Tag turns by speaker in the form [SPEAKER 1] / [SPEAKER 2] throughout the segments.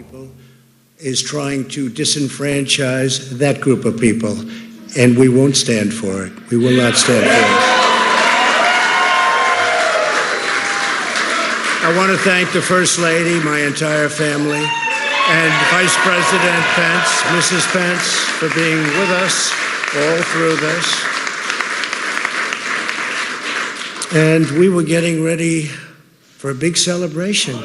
[SPEAKER 1] people is trying to disenfranchise that group of people, and we won't stand for it. We will not stand for it. I want to thank the First Lady, my entire family, and Vice President Pence, Mrs. Pence, for being with us all through this. And we were getting ready for a big celebration.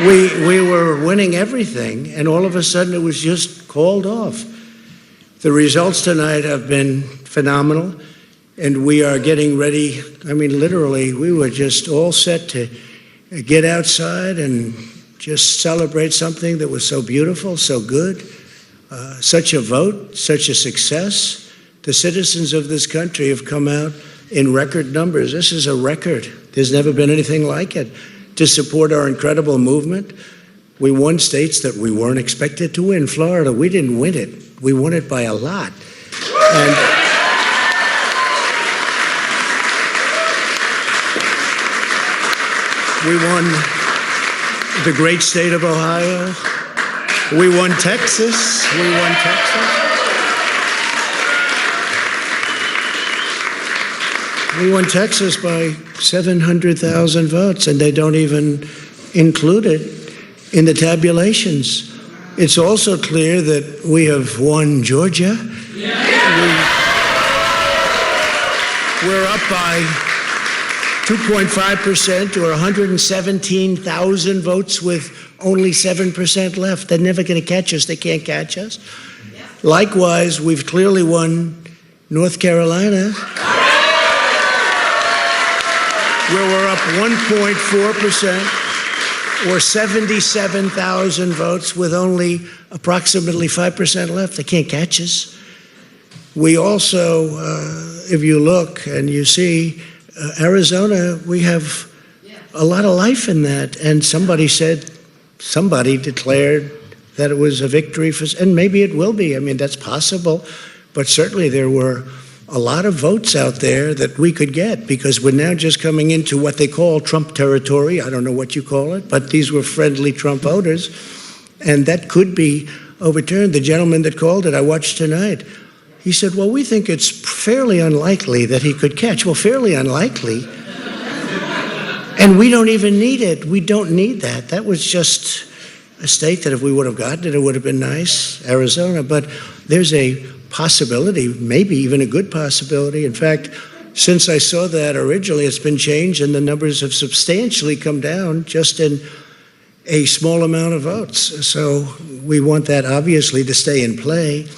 [SPEAKER 1] We were winning everything, and all of a sudden it was just called off. The results tonight have been phenomenal, and we are getting ready. I mean, literally, we were just all set to get outside and just celebrate something that was so beautiful, so good, such a vote, such a success. The citizens of this country have come out in record numbers. This is a record. There's never been anything like it. To support our incredible movement, we won states that we weren't expected to win. Florida, we didn't win it. We won it by a lot. And we won the great state of Ohio. We won Texas. We won Texas. We won Texas by 700,000 votes, and they don't even include it in the tabulations. It's also clear that we have won Georgia. We're up by 2.5%, or 117,000 votes with only 7% left. They're never going to catch us. They can't catch us. Likewise, we've clearly won North Carolina, where we're up 1.4%, or 77,000 votes with only approximately 5% left. They can't catch us. We also, if you look and you see, Arizona, we have a lot of life in that. And somebody declared that it was a victory for, and maybe it will be. I mean, that's possible. But certainly there were a lot of votes out there that we could get, because we're now just coming into what they call Trump territory. I don't know what you call it, but these were friendly Trump voters, and that could be overturned. The gentleman that called it, I watched tonight, he said, well, we think it's fairly unlikely that he could catch. Well, fairly unlikely. And we don't even need it. We don't need that. That was just a state that if we would have gotten it, it would have been nice, Arizona. But there's a possibility, maybe even a good possibility. In fact, since I saw that originally, it's been changed, and the numbers have substantially come down just in a small amount of votes. So we want that obviously to stay in play.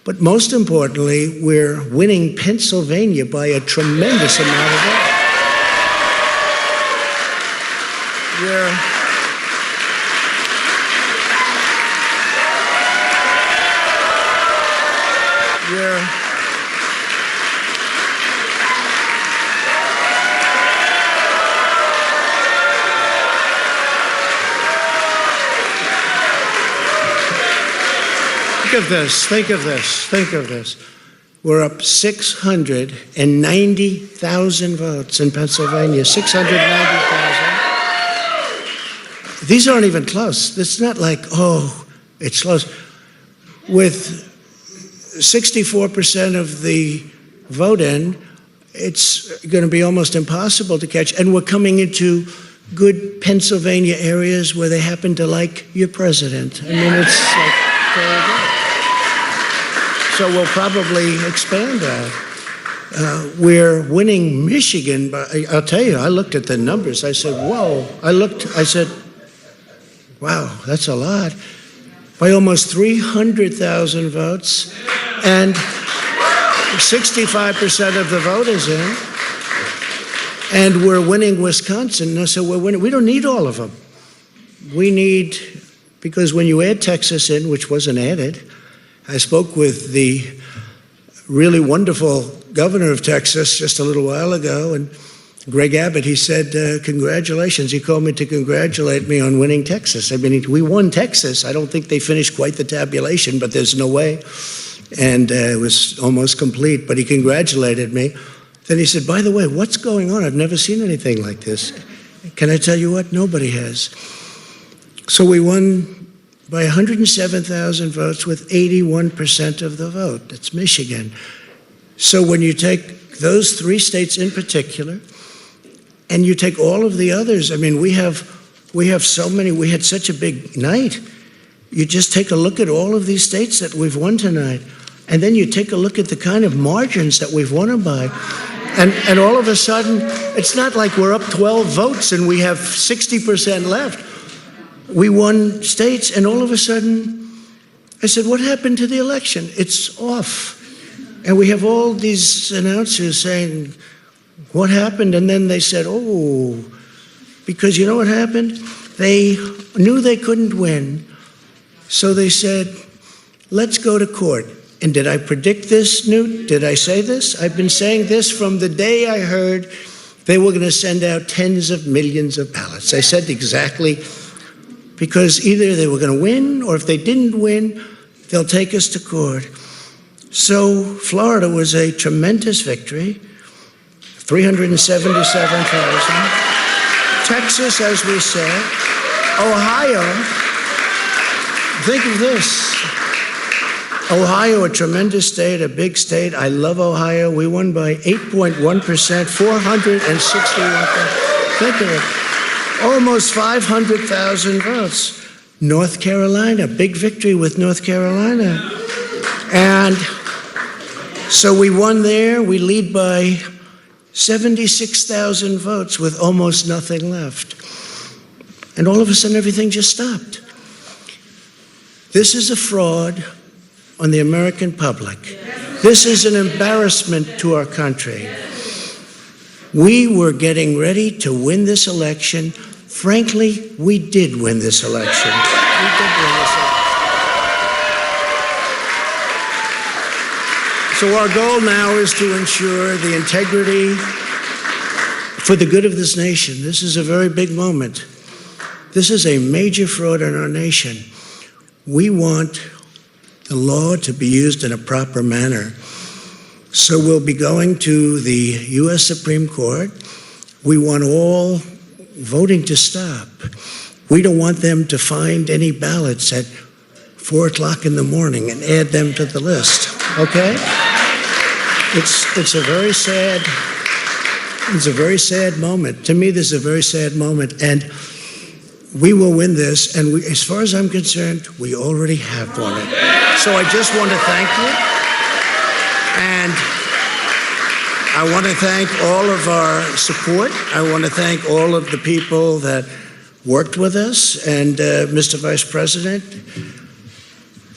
[SPEAKER 1] But most importantly, we're winning Pennsylvania by a tremendous amount of votes. Think of this. We're up 690,000 votes in Pennsylvania, 690,000. These aren't even close. It's not like, oh, it's close. With 64% of the vote in, it's going to be almost impossible to catch. And we're coming into good Pennsylvania areas where they happen to like your president. I mean, it's like very good. So we'll probably expand that. We're winning Michigan, but I'll tell you, I looked at the numbers. I said, whoa. I said, wow, that's a lot. By almost 300,000 votes, and 65% of the vote is in. And we're winning Wisconsin. So we're winning. We don't need all of them. We need, because when you add Texas in, which wasn't added, I spoke with the really wonderful governor of Texas just a little while ago, and Greg Abbott, he said, congratulations. He called me to congratulate me on winning Texas. I mean, we won Texas. I don't think they finished quite the tabulation, but there's no way. And it was almost complete, but he congratulated me. Then he said, by the way, what's going on? I've never seen anything like this. Can I tell you what? Nobody has. So we won by 107,000 votes with 81% of the vote. That's Michigan. So when you take those three states in particular, and you take all of the others, I mean, we have so many, we had such a big night. You just take a look at all of these states that we've won tonight, and then you take a look at the kind of margins that we've won them by. And all of a sudden, it's not like we're up 12 votes and we have 60% left. We won states, and all of a sudden, I said, what happened to the election? It's off. And we have all these announcers saying, what happened? And then they said, oh, because you know what happened? They knew they couldn't win. So they said, let's go to court. And did I predict this, Newt? Did I say this? I've been saying this from the day I heard they were going to send out tens of millions of ballots. I said exactly, because either they were going to win, or if they didn't win, they'll take us to court. So Florida was a tremendous victory, 377,000. Texas, as we said. Ohio, think of this. Ohio, a tremendous state, a big state. I love Ohio. We won by 8.1%, 461,000. Think of it. Almost 500,000 votes. North Carolina, big victory with North Carolina. And so we won there. We lead by 76,000 votes with almost nothing left. And all of a sudden, everything just stopped. This is a fraud on the American public. This is an embarrassment to our country. We were getting ready to win this election. Frankly, we did win this election. We did win this election. So our goal now is to ensure the integrity for the good of this nation. This is a very big moment. This is a major fraud in our nation. We want the law to be used in a proper manner. So we'll be going to the U.S. Supreme Court. We want all voting to stop. We don't want them to find any ballots at 4 o'clock in the morning and add them to the list, okay? It's a very sad moment. To me, this is a very sad moment, and we will win this, and as far as I'm concerned, we already have won it. So I just want to thank you, and I want to thank all of our support. I want to thank all of the people that worked with us, and Mr. Vice President,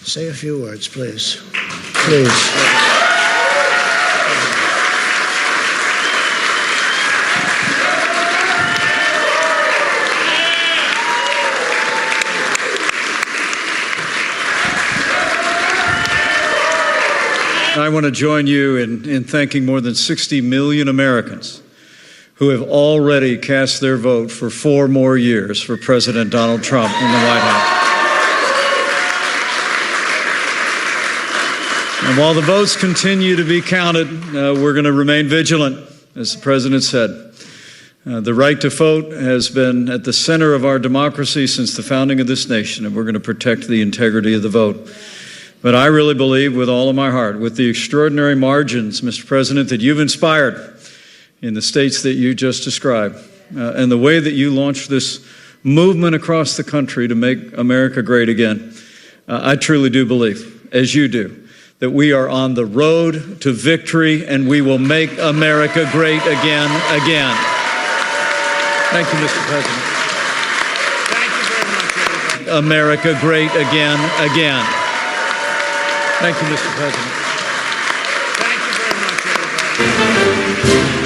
[SPEAKER 1] say a few words, please. Please.
[SPEAKER 2] I want to join you in thanking more than 60 million Americans who have already cast their vote for 4 more years for President Donald Trump in the White House. And while the votes continue to be counted, we're going to remain vigilant, as the President said. The right to vote has been at the center of our democracy since the founding of this nation, and we're going to protect the integrity of the vote. But I really believe with all of my heart, with the extraordinary margins, Mr. President, that you've inspired in the states that you just described, and the way that you launched this movement across the country to make America great again, I truly do believe, as you do, that we are on the road to victory and we will make America great again. Thank you, Mr. President.
[SPEAKER 1] Thank you very much, everybody.
[SPEAKER 2] America great again. Thank you, Mr. President.
[SPEAKER 1] Thank you very much, everybody.